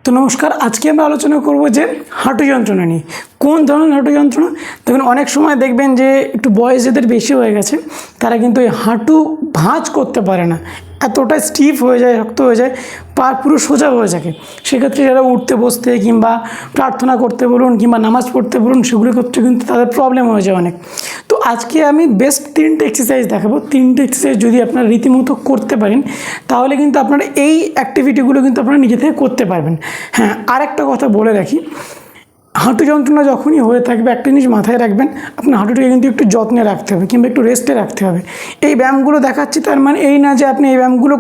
তো নমস্কার, আজকে আমরা আলোচনা করব যে হাঁটু যন্ত্রণা নিয়ে। কোন ধরনের হাঁটু যন্ত্রণা? দেখুন, অনেক সময় দেখবেন যে একটু বয়স যাদের বেশি হয়ে গেছে তারা কিন্তু এই হাঁটু ভাঁজ করতে পারে না, এতটা স্টিফ হয়ে যায়, শক্ত হয়ে যায়, পা পুরো সোজা হয়ে থাকে। সেক্ষেত্রে যারা উঠতে বসতে কিংবা প্রার্থনা করতে বলুন কিংবা নামাজ পড়তে বলুন, সেগুলো ক্ষেত্রে কিন্তু তাদের প্রবলেম হয়ে যায় অনেক। তো আজকে আমি বেস্ট 3টে এক্সারসাইজ দেখাবো। 3টে এক্সারসাইজ যদি আপনারা রীতিমতো করতে পারেন তাহলে কিন্তু আপনারা এই অ্যাক্টিভিটিগুলো কিন্তু আপনারা নিজে থেকে করতে পারবেন। হ্যাঁ, আর একটা কথা বলে রাখি, হাঁটু যন্ত্রণা যখনই হয়ে থাকবে একটা জিনিস মাথায় রাখবেন, আপনার হাঁটুটাকে কিন্তু একটু যত্নে রাখতে হবে কিংবা একটু রেস্টে রাখতে হবে। এই ব্যায়ামগুলো দেখাচ্ছি তার মানে এই না যে আপনি এই ব্যায়ামগুলো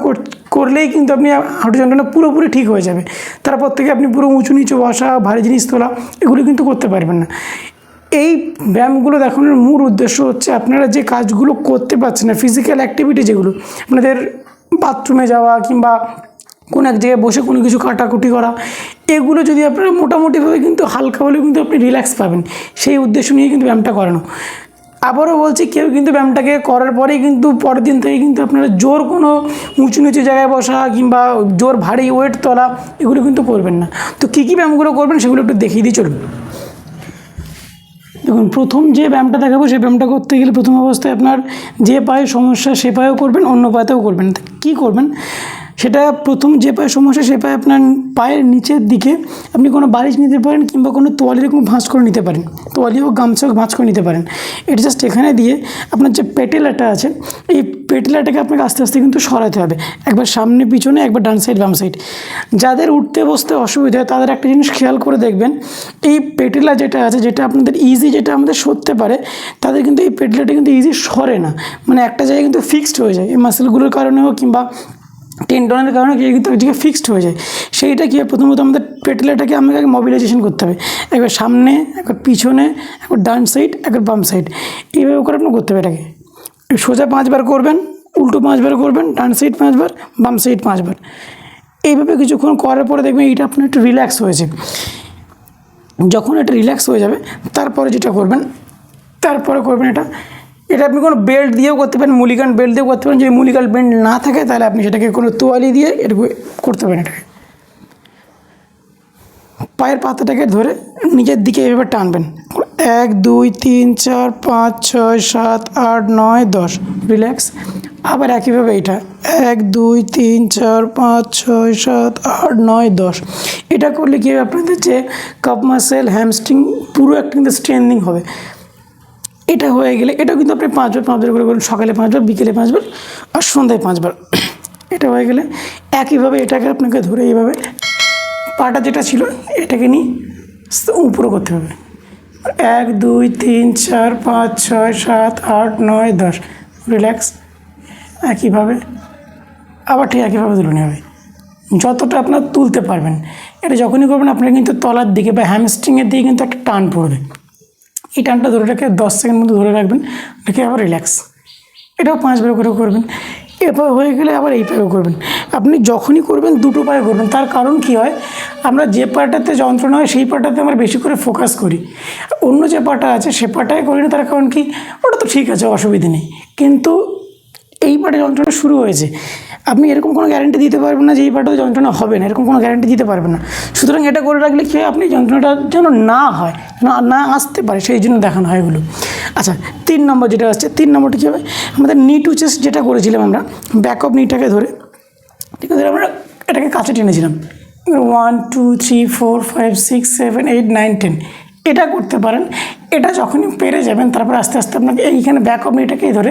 করলেই কিন্তু আপনি হাঁটু যন্ত্রণা পুরোপুরি ঠিক হয়ে যাবে। তারপর থেকে আপনি পুরো উঁচু নিচু বসা, ভারী জিনিস তোলা, এগুলো কিন্তু করতে পারবেন না। এই ব্যায়ামগুলো দেখানোর মূল উদ্দেশ্য হচ্ছে আপনারা যে কাজগুলো করতে পারছেন না, ফিজিক্যাল অ্যাক্টিভিটি যেগুলো আপনাদের বাথরুমে যাওয়া কিংবা কোনো এক জায়গায় বসে কোনো কিছু কাটাকুটি করা, এগুলো যদি আপনারা মোটামুটিভাবে কিন্তু হালকা হলেও কিন্তু আপনি রিল্যাক্স পাবেন, সেই উদ্দেশ্য নিয়ে কিন্তু ব্যায়ামটা করানো। আবারও বলছি, কেউ কিন্তু ব্যায়ামটাকে করার পরেই কিন্তু পরের দিন থেকে কিন্তু আপনারা জোর কোনো উঁচু নিচু জায়গায় বসা কিংবা জোর ভারী ওয়েট তোলা এগুলো কিন্তু করবেন না। তো কী কী ব্যায়ামগুলো করবেন সেগুলো একটু দেখিয়ে দিয়ে চলুন। দেখুন, প্রথম যে ব্যায়ামটা দেখাবো সেই ব্যায়ামটা করতে গেলে প্রথম অবস্থায় আপনার যে পায়ে সমস্যা সে পায়েও করবেন, অন্য পায়েতেও করবেন। কী করবেন সেটা, প্রথম যে পায়ে সমস্যা সে পায়ে আপনার পায়ের নিচের দিকে আপনি কোনো বালিশ নিতে পারেন কিংবা কোনো তোয়ালি এরকম ভাঁজ করে নিতে পারেন, তোয়ালি হোক গামছা হোক ভাঁজ করে নিতে পারেন। এটা জাস্ট এখানে দিয়ে আপনার যে পেটেলাটা আছে এই পেটেলাটাকে আপনাকে আস্তে আস্তে কিন্তু সরাতে হবে, একবার সামনে পিছনে, একবার ডান সাইড বাম সাইড। যাদের উঠতে বসতে অসুবিধা হয় তাদের একটা জিনিস খেয়াল করে দেখবেন, এই পেটেলা যেটা আছে, যেটা আপনাদের ইজি, যেটা আমাদের সরতে পারে, তাদের কিন্তু এই পেটেলাটা কিন্তু ইজি সরে না, মানে একটা জায়গায় কিন্তু ফিক্সড হয়ে যায়। এই মাসেলগুলোর কারণে হোক কিংবা টেন্ডনের কারণে কিন্তু এক জায়গায় ফিক্সড হয়ে যায়। সেইটা কি, প্রথমত আমাদের পেটেলাটাকে আমাকে আগে মোবিলাইজেশন করতে হবে, একবার সামনে, একবার পিছনে, একবার ডান সাইড, একবার বাম সাইড, এইভাবে করে আপনি করতে হবে। এটাকে সোজা 5 বার করবেন, উল্টো 5 বার করবেন, ডান সাইড 5 বার, বাম সাইড 5 বার। এইভাবে কিছুক্ষণ করার পরে দেখবেন এইটা আপনার একটু রিল্যাক্স হয়েছে। যখন এটা রিল্যাক্স হয়ে যাবে তারপরে যেটা করবেন, এটা আপনি কোনো বেল্ট দিয়েও করতে পারেন, মুলিগান বেল্ট দিয়েও করতে পারেন। যদি মুলিগান বেল্ট না থাকে তাহলে আপনি সেটাকে কোনো তোয়ালি দিয়ে এটুকু করতে পারেন। এটাকে পায়ের পাতাটাকে ধরে নিচের দিকে এইভাবে টানবেন, 1 2 3 4 5 6 7 8 9 10, রিল্যাক্স। আবার একইভাবে এইটা 1 2 3 4 5 6 7 8 9 10। এটা করলে কী হবে, আপনাদের যে কাপ মাসেল, হ্যামস্ট্রিং পুরো একটা কিন্তু স্ট্রেন্থনিং হবে। এটা হয়ে গেলে এটাও কিন্তু আপনি 5 বার করে করুন, সকালে 5 বার, বিকেলে 5 বার আর সন্ধ্যায় 5 বার। এটা হয়ে গেলে একইভাবে এটাকে আপনাকে ধরে এইভাবে পাটা যেটা ছিল এটাকে নিয়ে উপরে করতে হবে, 1 2 3 4 5 6 7 8 9 10, রিল্যাক্স। একইভাবে আবার ঠিক একইভাবে তুলে নেওয়া হবে, যতটা আপনার তুলতে পারবেন। এটা যখনই করবেন আপনার কিন্তু তলার দিকে বা হ্যামস্ট্রিংয়ের দিকে কিন্তু একটা টান পড়বে। এই টানটা ধরে রেখে 10 সেকেন্ড মতো ধরে রাখবেন, রেখে আবার রিল্যাক্স। এটাও 5 বার করে করবেন। এরপর হয়ে গেলে আবার এই পায়েও করবেন। আপনি যখনই করবেন দুটো পায়ে করবেন, তার কারণ কী হয়, আমরা যে পাটাতে যন্ত্রণা হয় সেই পাটাতে আমরা বেশি করে ফোকাস করি, অন্য যে পাটা আছে সে পাটায় করি না। তার কারণ কি, ওটা তো ঠিক আছে, অসুবিধে নেই, কিন্তু এই পাটে যন্ত্রণা শুরু হয়েছে, আপনি এরকম কোনো গ্যারেন্টি দিতে পারবেন না যে এই পাটাতে যন্ত্রণা হবে না, এরকম কোনো গ্যারেন্টি দিতে পারবেন না। সুতরাং এটা করে রাখলে কী হয়, আপনি যন্ত্রণাটা যেন না হয়, না আসতে পারে, সেই জন্য দেখানো হয় এগুলো। আচ্ছা, 3 নম্বর যেটা আসছে, 3 নম্বরটি কী হবে, আমাদের নি টু চেস্ট যেটা করেছিলাম আমরা, ব্যাক অফ নিটাকে ধরে, ঠিক আছে, আমরা এটাকে কাছে টেনেছিলাম, 1 2 3 4 5 6 7 8 9 10, এটা করতে পারেন। এটা যখনই পেরে যাবেন তারপর আস্তে আস্তে আপনাকে এইখানে ব্যাক অফ নিটাকেই ধরে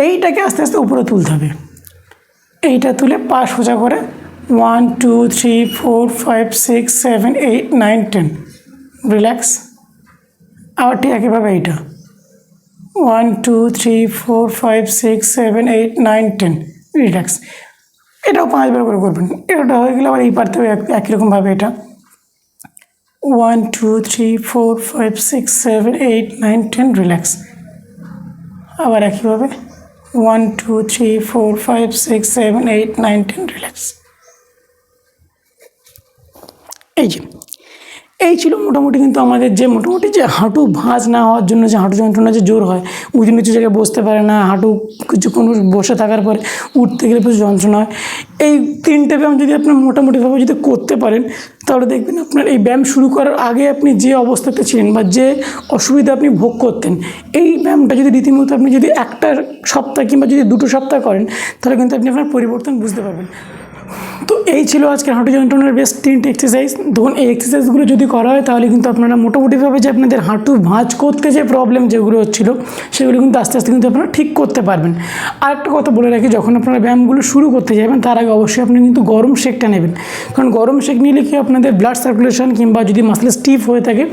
এইটাকে আস্তে আস্তে উপরে তুলতে হবে। এইটা তুলে পা সোজা করে 1 2 3 4 5 6 7 8 9 10, রিল্যাক্স। আবার ঠিক একইভাবে এইটা 1 2 3 4 5 6 7 8 9 10, রিল্যাক্স। এটাও 5 বার করে করবেন। এটা হয়ে গেলে আবার এই পারতে একই রকমভাবে এটা 1 2 3 4 5 6 7 8 9 10, রিল্যাক্স। আবার একইভাবে 1 2 3 4 5 6 7 8 9 10, রিল্যাক্স। এই ছিল মোটামুটি কিন্তু আমাদের যে হাঁটু ভাঁজ না হওয়ার জন্য যে হাঁটু যন্ত্রণা যে জোর হয়, উঁচু নিচু জায়গায় বসতে পারে না, হাঁটু কিছুক্ষণ বসে থাকার পরে উঠতে গেলে প্রচুর যন্ত্রণা হয়। এই 3টে ব্যায়াম যদি আপনার মোটামুটিভাবে যদি করতে পারেন তাহলে দেখবেন আপনার এই ব্যায়াম শুরু করার আগে আপনি যে অবস্থাতে ছিলেন বা যে অসুবিধা আপনি ভোগ করতেন, এই ব্যায়ামটা যদি রীতিমতো আপনি যদি একটা সপ্তাহ কিংবা যদি 2 সপ্তাহ করেন, তাহলে কিন্তু আপনি আপনার পরিবর্তন বুঝতে পারবেন। তো এই ছিল আজকের হাঁটু যন্ত্রণার বেশ 3টি এক্সারসাইজ। দেখুন এই এক্সারসাইজগুলো যদি করা হয় তাহলে কিন্তু আপনারা মোটামুটিভাবে যে আপনাদের হাঁটু ভাঁজ করতে যে প্রবলেম যেগুলো হচ্ছিলো সেগুলো কিন্তু আস্তে আস্তে কিন্তু আপনারা ঠিক করতে পারবেন। আর একটা কথা বলে রাখি, যখন আপনারা ব্যায়ামগুলো শুরু করতে যাবেন তার আগে অবশ্যই আপনি কিন্তু গরম শেকটা নেবেন, কারণ গরম শেক নিলে কি আপনাদের ব্লাড সার্কুলেশন কিংবা যদি মাসেল স্টিফ হয়ে থাকে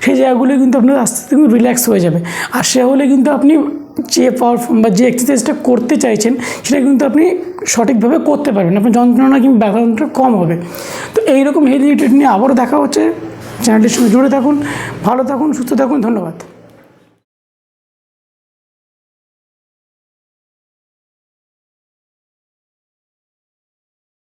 সেই জায়গাগুলো কিন্তু আপনার আস্তে আস্তে কিন্তু রিল্যাক্স হয়ে যাবে। আর সে হলে কিন্তু আপনি যে পারফর্ম বা যে এক্সারসাইজটা করতে চাইছেন সেটা কিন্তু আপনি সঠিকভাবে করতে পারবেন, আপনার যন্ত্রণা কিংবা ব্যথাটা কম হবে। তো এইরকম হেলদি ট্রিট নিয়ে আবারও দেখা হচ্ছে। চ্যানেলটির সঙ্গে জুড়ে থাকুন, ভালো থাকুন, সুস্থ থাকুন, ধন্যবাদ।